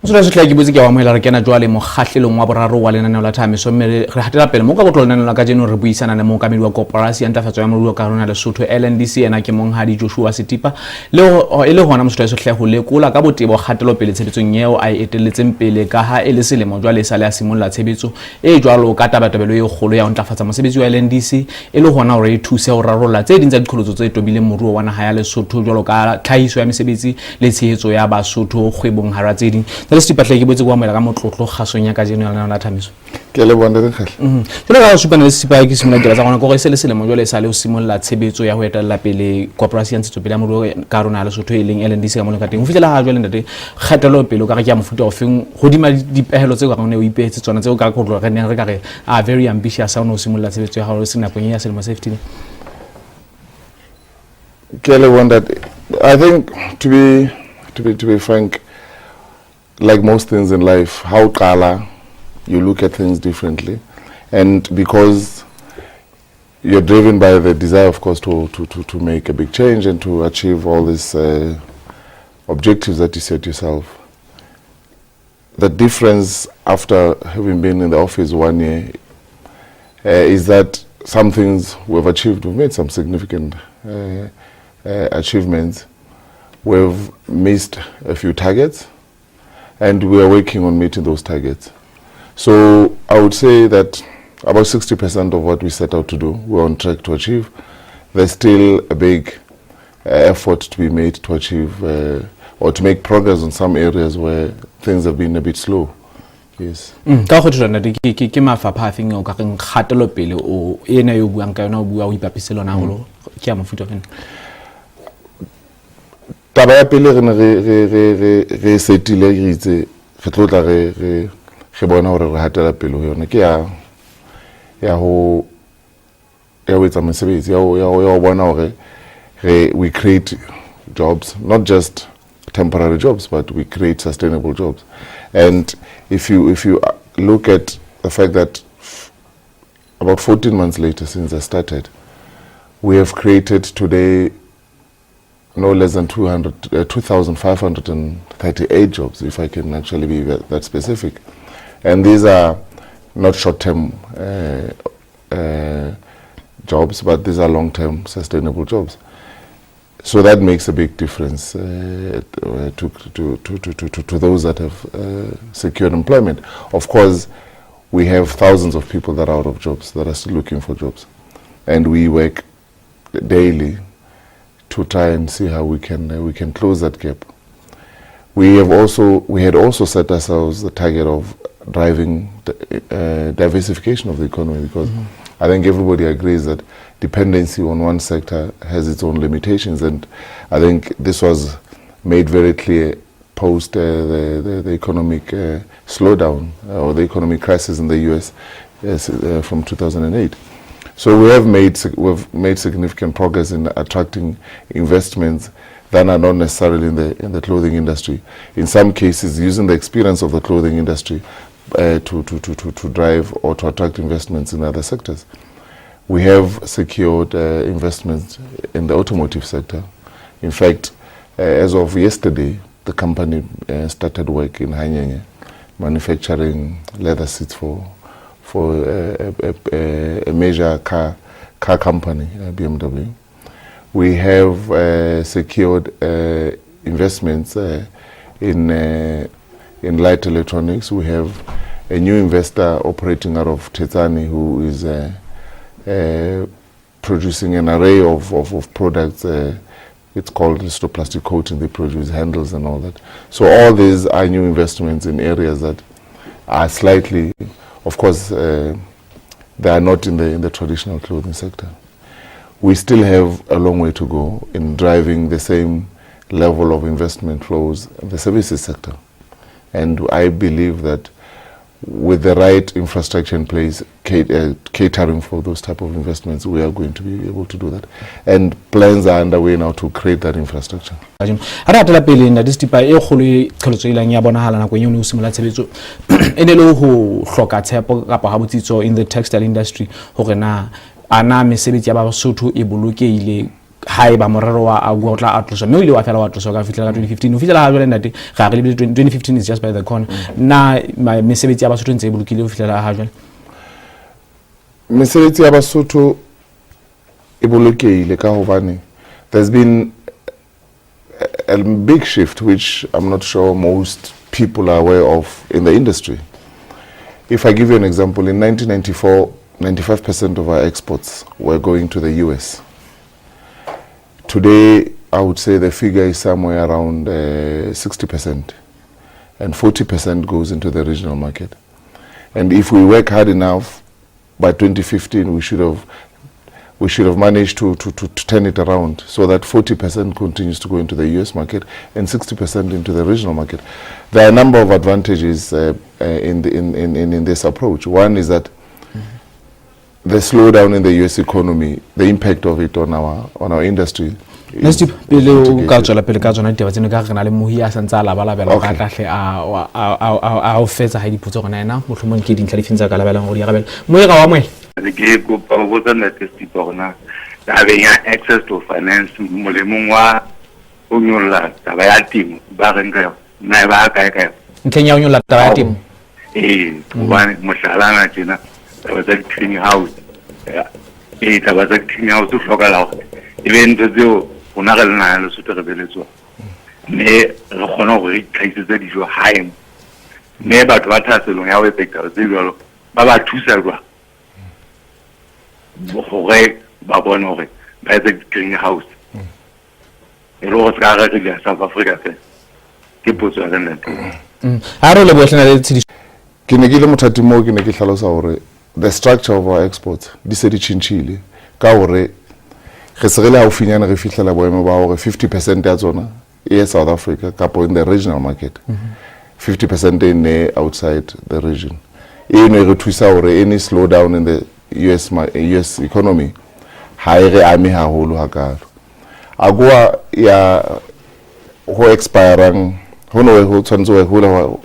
Sona se tla ke botse ke wa moela re kena jwale mo kgahlelong wa boraro wa lenaneo la Thahameso mme re hatela pele mo ka botlolo lenaneo la ka jeno re buisana le mo kamedi wa koporasi ya ntlafatso ya moruo ka rona Lesotho Lndc ena ke monghadi Joshua Setipa le ile hona mosotho a se hle ho lekola ka botebo kgatelo pele tshebetsong yeo a etelletseng pele ka ha ele selemo jwale sa le a simolla tshebetso e jwalo ka tabatabelo e kgolo ya ho ntlafatsa mosebetsi wa Lndc ele hona hore e thuse ho rarolla tse ding tsa diqholotso tse tobileng moruo wa naha ya Lesotho jwalo ka tlhahiso ya mesebetsi le tshehetso ya Basotho kgwebong hara tse ding. Setipa hle ke botse go amela ka motlotlo kgasong ya ka jeno ya la Thahameso ke le bona Nkhahle jwale ka supana le Setipa ke simolla dira tsa gona go se le selemo jwale sa le o simolla tshebetso ya ho etella pele koporasi ya ntshetsopele ya moruo ka rona Lesotho e leng Lndc ka moleng ka teng ho fitlela ha jwale ntate kgetelo pele o ka re ke ya mofuta o feng hodima dipehelo tse ka rona o ipehetse tsona tse o ka go re neng re ka re a very ambitious o simolla tshebetso ya hao se nakong ya selemo sa 15 ke le bona that I think to be frank, like most things in life, how qala you look at things differently, and because you're driven by the desire, of course, to make a big change and to achieve all these objectives that you set yourself. The difference after having been in the office 1 year is that some things we've achieved. We've made some significant achievements. We've missed a few targets, and we are working on meeting those targets. So I would say that about 60% of what we set out to do, we're on track to achieve. There's still a big effort to be made to achieve or to make progress on some areas where things have been a bit slow. Yes. Ka go tsona ke mafapha afeng o ka reng kgatelo pele o ena yo buang ka yona o bua o ipapiselona holo ke ya mafuta fena. Taba ya pele re setile re itse re tlotla re bona hore re hatela pele ho yona ke ya ho etsa mesebetsi ya ho bona hore we create jobs, not just temporary jobs, but we create sustainable jobs. And if you look at the fact that about 14 months later since I started, we have created today no less than 2,538 jobs, if I can actually be that specific. And these are not short-term jobs, but these are long-term sustainable jobs. So that makes a big difference to those that have secured employment. Of course, we have thousands of people that are out of jobs, that are still looking for jobs. And we work daily to try and see how we can close that gap. We had also set ourselves the target of driving the diversification of the economy, because I think everybody agrees that dependency on one sector has its own limitations, and I think this was made very clear post the economic slowdown or the economic crisis in the US from 2008. So we've made significant progress in attracting investments that are not necessarily in the clothing industry. In some cases, using the experience of the clothing industry to drive or to attract investments in other sectors. We have secured investments in the automotive sector. In fact, as of yesterday, the company started work in Hanyenye, manufacturing leather seats for a major car company, BMW. We have secured investments in light electronics. We have a new investor operating out of Tetsani who is producing an array of products. It's called plastic coating. They produce handles and all that. So all these are new investments in areas that are slightly, of course, they are not in the traditional clothing sector. We still have a long way to go in driving the same level of investment flows in the services sector. And I believe that with the right infrastructure in place, catering for those type of investments, we are going to be able to do that. And plans are underway now to create that infrastructure. Aratela pele na Setipa e kgolo tlholotso ilang ya bonahala nakong eo ne o simola tshebetso ene le ho hloka tshepo kapa ha botsitso in the textile industry hore na ana mesebetsi ya Basotho e bolokehile hae ba morero wa a go tla atlosa mme o ile wa fela wa tlosa ka fitla ka 2015 o fitla ha jwale ntate ga re le 2015 is just by the corner na mesebetsi ya Basotho ntse e bolokile o fitla ha jwale mesebetsi ya Basotho e bolokile ka hobane there's been a big shift which I'm not sure most people are aware of in the industry. If I give you an example, in 1994 95% of our exports were going to the US. Today, I would say the figure is somewhere around 60%, and 40% goes into the regional market. And if we work hard enough, by 2015 we should have managed to turn it around so that 40% continues to go into the US market and 60% into the regional market. There are a number of advantages in this approach. One is that the slowdown in the US economy, the impact of it on our industry. Let's do pele ka tswela pele ka tsona ditaba tseno ka re na le mohi a santsa la balabela ka tahle a o fetsa ha diputso gona ena mohlomong ke dintlha di fintsa ka labelang go di gabela mohi ga wa moe ke go pa go tsana Setipa gona ba benya access to finance molemong wa o nyolla taba ya timo ba renga na ba ka ntleng ya o nyolla taba ya timo ba mohlala tjena taba tsa cleaning house taba tsa cleaning house o hloka la go event tseo ona ga lena le Lesotho re beletswa mme re kgona go itlhaisitse dijo hae mme batho ba thaselong ya webpage tse jwalo ba thusa jwa gore ba bona gore ba etsa greenhouse e re go tsaka ga re South Africa ke potso ya nna ha re le botlana le tshidiso ke ne ke le mothati mo ke ne ke hlalosa gore the structure of our exports di se di tshintshile ka gore re serele ha o finyana re fihlela boemo ba gore 50% ya tsona e South Africa kapo in the regional market 50% in outside the region e ne re thusa gore any slowdown in the US economy ha e re ame haholo hakalo agwa ya ho expirang hono ho tshwanetse ho hula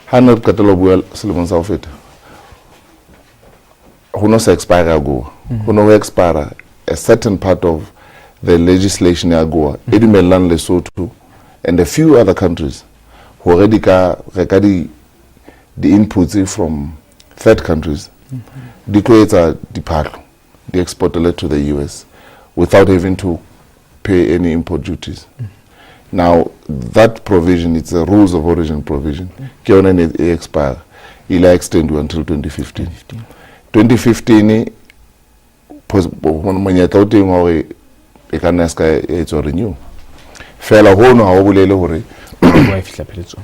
ha ne ka tlo bua selemong sa ho feta hono se expire agwa hono ho expire a certain part of the legislation ya agwa e dumellang Lesotho and a few other countries who already reka the inputs from third countries di tloetsa diphahlo di exported to the US without having to pay any import duties. Now that provision, it's a rules of origin provision, ke yona ne expire ila extend until 2015. 2015 monyetla o teng hore e ka nna ska e tswa renew fela hono ha o bolele hore wa fitla peletso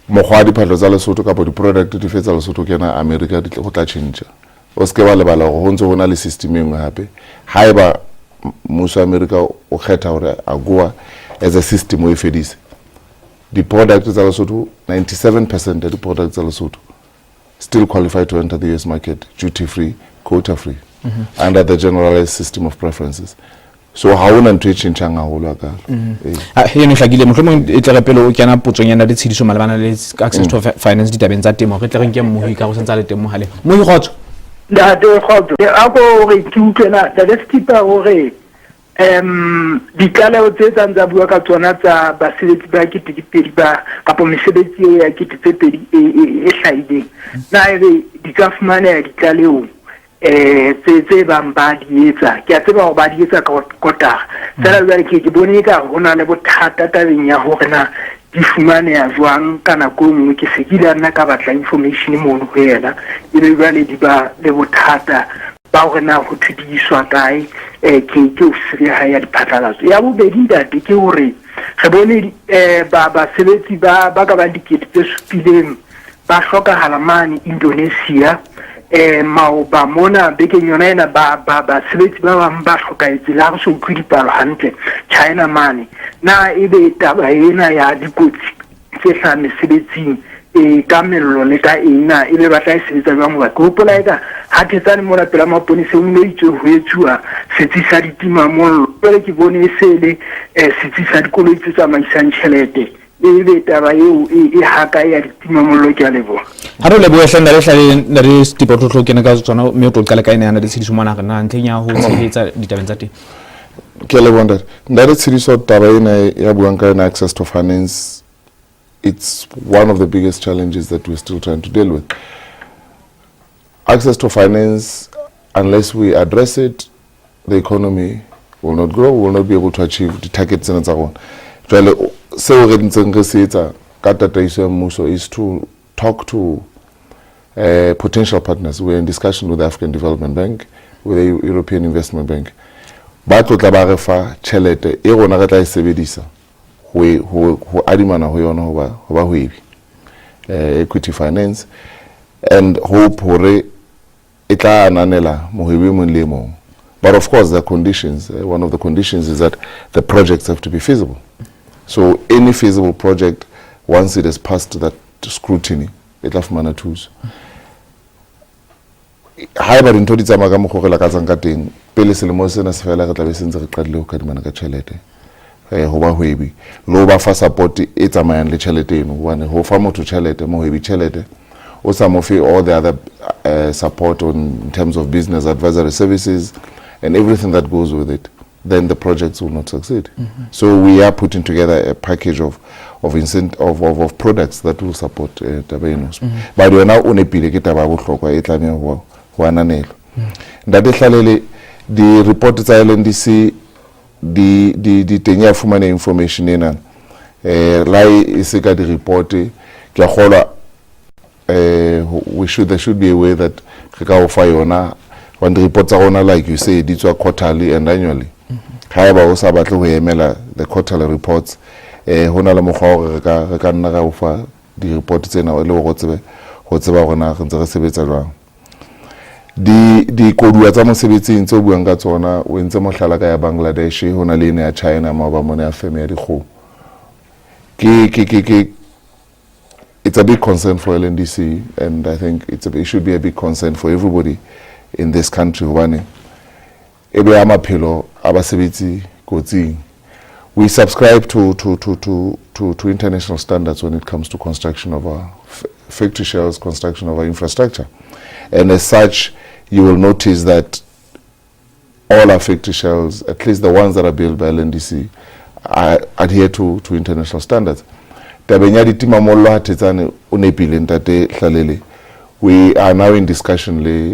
mokgwa diphahlo tsa Lesotho kapo di product di fetsa Lesotho kena America di go tla change o ske ba lebala go ho ntse bona le system engwe hape haeba muso America o kgetha hore agwa as a system o ifedise the products tsa Lesotho 97% of the products tsa Lesotho still qualify to enter the US market duty free quota free under the generalized system of preferences. So how una ntwe tshintshanga holo ka yeno hlagile mohlomong e tle pele o kena potsong yana le tshidiso malebana le access to finance di tabeng tsa temo re tle re nke mohi ka go sentsa le temo hale mohi gotso da de khotso a go re tshutena da Setipa gore dikala o tse tsa bua ka tsona tsa basebetsi ba kitipedi ba kapo mesebetsi ya kitipedi e hlaile na ere di ka fumana ya dikaleo tse bang ba di etsa ke a tseba go ba di etsa ka kotara tsela le ke bone ka gona le bothata tabeng ya gore na di fumane ya jwang kana go mo ke se ke dana ka batla information mo no hela e le ba le di ba le bothata ba gore na go thudiswa kae ke o sire ha ya diphatlalatso ya bobedi date ke gore re bone ba sebetsi ba ka ba dikete tse supileng ba hloka halamane Indonesia ba mona beke yona ena ba sebetsi ba bang ba hlokaetse la go se dipalo hantle China mane na ebe taba ena ya dikotsi tse hla mesebetsing ka mello le ka ena ebe ba tla sebetsa ba mo ba go pola eka ha tsane mo la pela maponise o ne itse ho etsuwa setsi sa ditima mollo pele ke bone sele setsi sa dikoloi tsa maisang tšhelete ebe taba eo e haka ya ditima mollo ke a lebo ha re le boehlenda le hlale re Setipa tlo kena ka tsona me o tlo qala ka ena ya di tshidiso mona ga na ntleng ya ho tshehetsa ditabeng tsa teng ke le bonda ndare tsiriso taba ena ya buang ka access to finance. It's one of the biggest challenges that we're still trying to deal with. Access to finance, unless we address it, the economy will not grow, will not be able to achieve the targets and so on. So is to talk to potential partners. We're in discussion with the African Development Bank, with the European Investment Bank. But what fa chelete e rona re tla sebedisa ho adimana ho yona ho ba hwebi equity finance, and hope hore e tla ananela mohwebi mong le mong. But of course there are conditions. One of the conditions is that the projects have to be feasible. So any feasible project, once it has passed that scrutiny, it tla fumana thuso. Haeba dintho di tsamaya ka mokgwa re lakatsang ka teng, pele selemo sena se fela re tla be se ntse re qadile ho kadimana ka tjhelete ho ba hwebi le ho ba fa support e tsamayang le tjhelete eno, hobane ho fa motho tjhelete mo hwebi tjhelete o sa mo fe all the other support in terms of business advisory services and everything that goes with it, then the projects will not succeed. So we are putting together a package of products that will support tabenos. But we are now on a pile ke taba bohlokwa e tlameha ho ananelwa. Ndate hlalele di report tsa LNDC di tenya fumana information ena lai isika di report ke kgolwa there should be a way that re ka o fa yona when the reports are on, like you say, these are quarterly and annually. However, also about the quarterly reports, the reports in our low the code we are in so we got on when some Shalaka Bangladesh, Honalina, China, Mabamona, Femeri. It's a big concern for LNDC, and I think it should be a big concern for everybody in this country. We subscribe to international standards when it comes to construction of our factory shells, construction of our infrastructure, and as such you will notice that all our factory shells, at least the ones that are built by LNDC, adhere to international standards. We are now in discussion to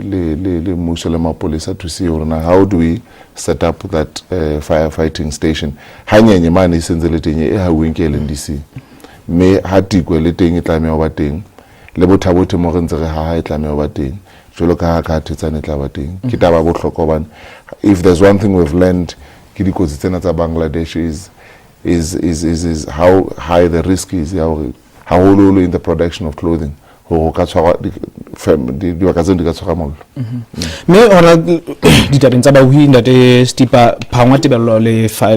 see how do we set up that firefighting station. LNDC. Me hatikwe le teng e tlameha ba teng le bothabote mo re ntse re ha e tlameha ba teng jolo ka ka thetsane tla ba teng ke taba bohlokwa bana. If there's one thing we've learned ke dikotsi tsena tsa Bangladesh is how high the risk is, how low in the production of clothing. Me ona ditabeng tsa bahui ndate Setipa phangwa tebello le ho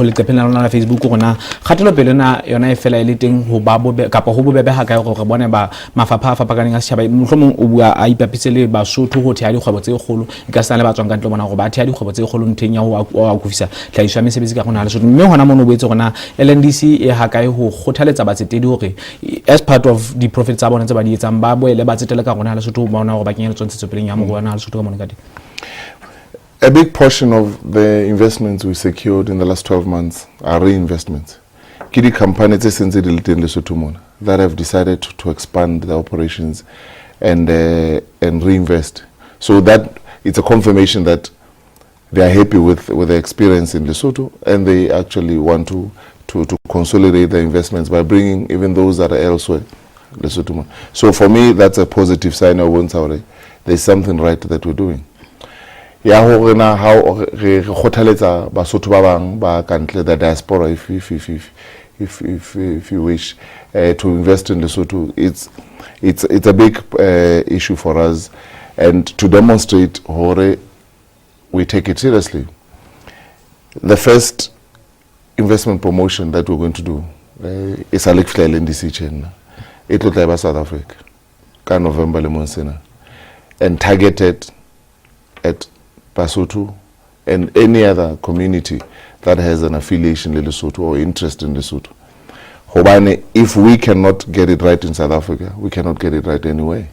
le qepela lona la Facebook gona kgatelo pele na yona e fela ile teng ho ba bobe kapa ho bobebe ha kae gore bone ba mafapha a fapakaneng a setjhaba mohlomong o bua a ipapisele Basotho ho thea dikgwebo tse kgolo e ka sa le batswang ka ntle bona gore ba thea dikgwebo tse kgolo nteng ya ho akufisa tlhahiso ya mesebetsi ka gona le Lesotho. Mme hona mono boetse gona LNDC e ha kae ho kgothaletsa batsetedi hore as part of the profits tsa bona tse ba di etsang ba boele ba tsetela ka gona le Lesotho ba ona go ba kenyela tsontse tsopeleng ya mo go bona le Lesotho ka mona ka di. A big portion of the investments we secured in the last 12 months are reinvestments. Kidi companies that have decided to expand their operations and reinvest. So that it's a confirmation that they are happy with the experience in Lesotho, and they actually want to consolidate their investments by bringing even those that are elsewhere. Lesotho. So for me, that's a positive sign. There's something right that we're doing. Ya hore na how re khothaletsa Basotho ba bang ba kantle the diaspora if you wish to invest in Lesotho, it's a big issue for us, and to demonstrate hore we take it seriously. The first investment promotion that we're going to do is a Lndc chain. It will be South Africa, November le Monsena, and targeted at Basotho and any other community that has an affiliation in Lesotho or interest in Lesotho. Hobane, if we cannot get it right in South Africa, we cannot get it right anyway.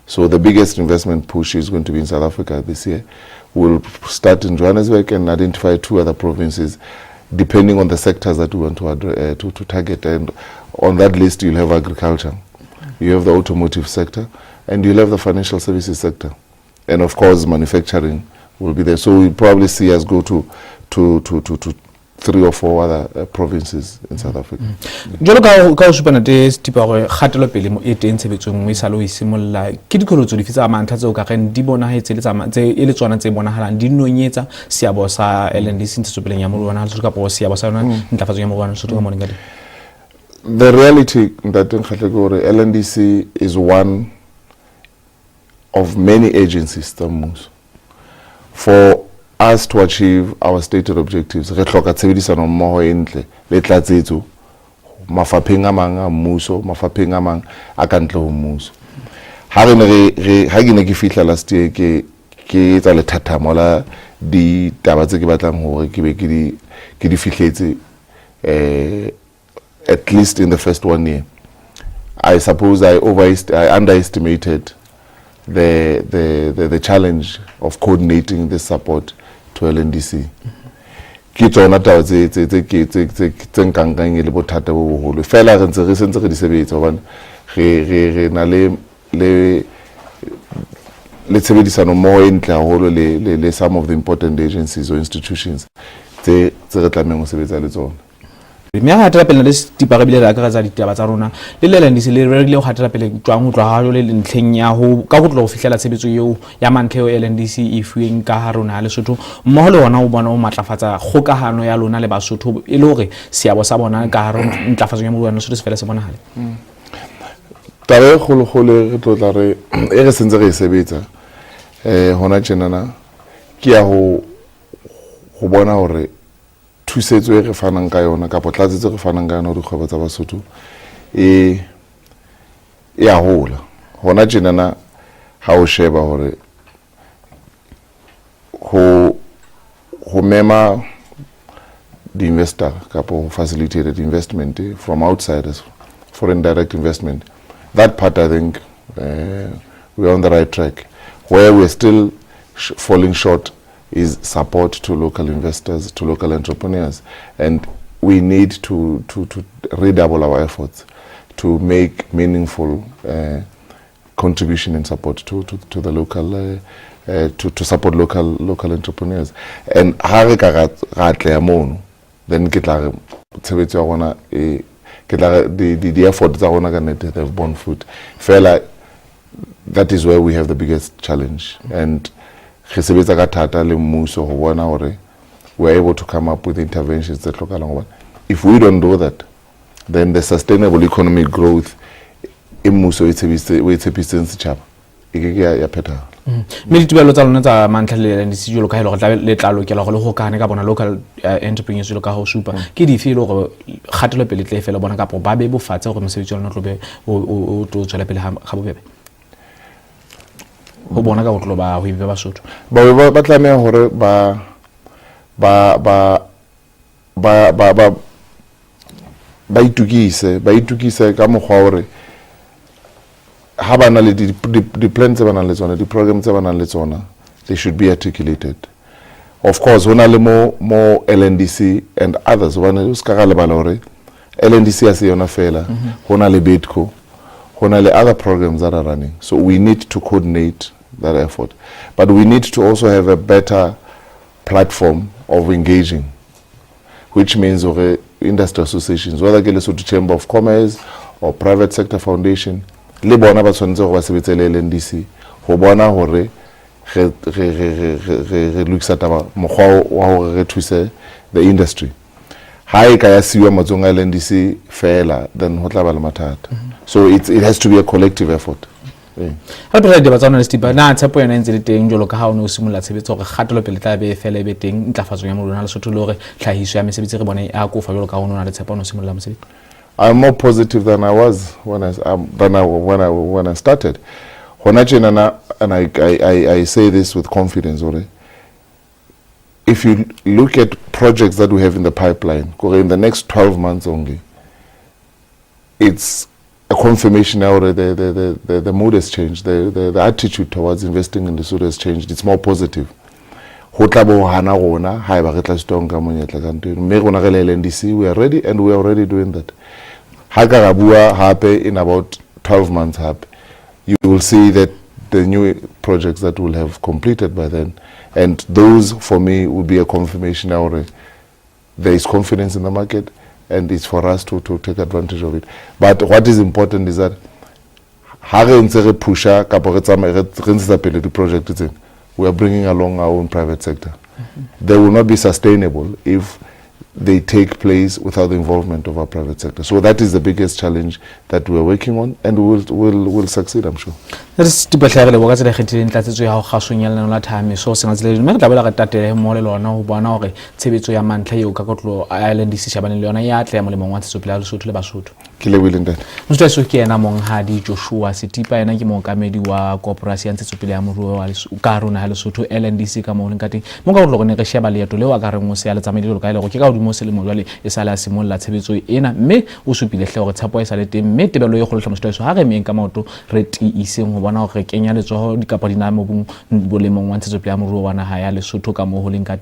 So the biggest investment push is going to be in South Africa this year, We'll start in Johannesburg and identify 2 other provinces, depending on the sectors that we want to target. And on that list, you'll have agriculture, you have the automotive sector, and you'll have the financial services sector. And of course, manufacturing will be there. So we'll probably see us go to 3 or 4 other provinces in South Africa. Jolo ka o supana te Setipa gore kgatelo pele mo e teng tshebetsong mo isalo e simolla ke dikolotso di fitsa mantha tse o ka reng di bona hetse le tse e le tsona tse bonahalang di nonyetsa seabo sa LNDC ntshetsopeleng ya moruo wa Lesotho ka po seabo sa yona ntlafatso ya moruo wa Lesotho ka moreng ka di. The reality that Nkhahle gore LNDC is one of many agencies that moves. For us to achieve our stated objectives, re hloka tshebedisano mmoho e ntle le tlatsetso mafapheng a mang a mmuso, mafapheng a mang a ka ntle ho mmuso. Ha ke ne ke fihla last year ke etsa lethathamo la ditaba tse ke batlang hore ke be ke di fihletse at least in the first 1 year. I suppose I underestimated the challenge of coordinating this support to LNDC. Ke tsona taba tse nkang le bothata bo boholo fela re ntse re sentse re di sebetsa hobane re na le tshebedisano mmoho e ntle haholo le some of the important agencies or institutions tse re tlamehang ho sebetsa le tsona. Me ha hatela pele le Setipa re bile la ka tsa ditaba tsa rona le LNDC le re le ho hatela pele tswang ho tloha halo le ntlheng ya ho ka go tlo go fihlela tshebetso eo ya mantlheo LNDC e fueng ka ha rona le Lesotho mmoho le ona o bona o matlafatsa kgokahano ya lona le Basotho e le hore seabo sa bona ka ha ntlafatso ya moruo wa Lesotho se fela se bonahale. Taba kholo re tlotla re re sentse re sebetsa hona tjenana ke ya ho bona hore thusetso e re fanang ka yona ka potlatsetso re fanang ka yona dikgwebo tsa Basotho e ya hola hona tjenana ha o sheba hore ho mema the investor kapo facilitated investment from outsiders, foreign direct investment. That part I think we're on the right track. Where we're still falling short is support to local investors, to local entrepreneurs, and we need to redouble our efforts to make meaningful contribution and support to the local to support local entrepreneurs. And ha re ka ratleha mono then ke tla tshebetso ya rona ke tla the efforts tsa rona ka nnete they have borne fruit fela. That is where we have the biggest challenge, and re sebetsa ka thata le mmuso ho bona hore we are able to come up with interventions that local. If we don't do that, then the sustainable economic growth mmuso e tshepisitseng setjhaba e ke ya pheta. Me ditebelo tsa lona tsa mantlha le LNDC jolo ka helo go le tla lokela go le go kana ka bona local entrepreneurs jolo ka ho supa ke di feel go kgatelo pele tle fela bona ka po ba be bofatse go mosebetsi wa lona tlobe o to tswela pele ga bobebe go bona ka go tlo ba ho ibe Basotho ba tlameha hore ba itukise ka mokgwa hore ha bana le di plans tse bana le tsona di programs tse bana le tsona they should be articulated. Of course hona le more LNDC and others bana o ska ga le bala hore LNDC a se yona fela hona le Bidco hona le other programs that are running, so we need to coordinate that effort, but we need to also have a better platform of engaging, which means industry associations, whether ke Lesotho Chamber of Commerce or private sector foundation le bona ba tshwanetse go ba sebetsele LNDC go bona hore re lokisa taba mogwa wa hore re thuse the industry. Ha e ka ya siwa matsonga LNDC fela then ho tla ba le mathata, so it has to be a collective effort. Ha re di batsa le Setipa na tshepo yena ntse le teng jolo ka ha o ne o simolla tshebetso gore kgatelo pele tla be fela e be teng ntlafatso ya moruo wa Lesotho le hore tlhahiso ya mesebetsi re bona e a kofa jolo ka ho nona le tshepo o ne simolla mosebetsi. I'm more positive than I was when I started. And I say this with confidence. If you look at projects that we have in the pipeline, in the next 12 months only, it's a confirmation now that the mood has changed, the attitude towards investing in Lesotho has changed. It's more positive. ho tla bo hana rona ha eba re tla stong ka monyetla ka ntwe mme rona re le LNDC we are ready and we are already doing that. Ha ka bua hape in about 12 months hape you will see that the new projects that will have completed by then, and those for me will be a confirmation now there is confidence in the market and it's for us to take advantage of it. But what is important is that we are bringing along our own private sector. They will not be sustainable if they take place without the involvement of our private sector. So that is the biggest challenge that we are working on, and we'll succeed, I'm sure. Setipa hlagile boka tse kgethileng tlatsetso ya ho kgasonyella la Thahameso se ngatsile mme tla bela ga tatele mo le lona ho bona hore tshebetso ya mantlha eo ka kotlo Lndc shabane le yona ya tla ya molemong wa tshetsopele ya Lesotho le Basotho. Ke le willing that Motho se ke ena monghadi Joshua Setipa ena ke mookamedi wa koporasi ya tshetsopele ya moruo wa Lesotho ka rona ha Lesotho Lndc ka mo leng ka teng mo ka go ne re sheba leeto leo a ka reng o se ya le tsamaile ka ile go ke ka hodimo se le mo jwale e sala a simolla tshebetso ena mme o supile hle gore tshapo e sale teng mme tebelo e go hlahla mosto ha re meng ka maoto re tiiseng ho bona hore kenya letsoho di kapa dinamo bolemong wa ntshetsopele ya moruo wa naha ya Lesotho ka mo ho leng ka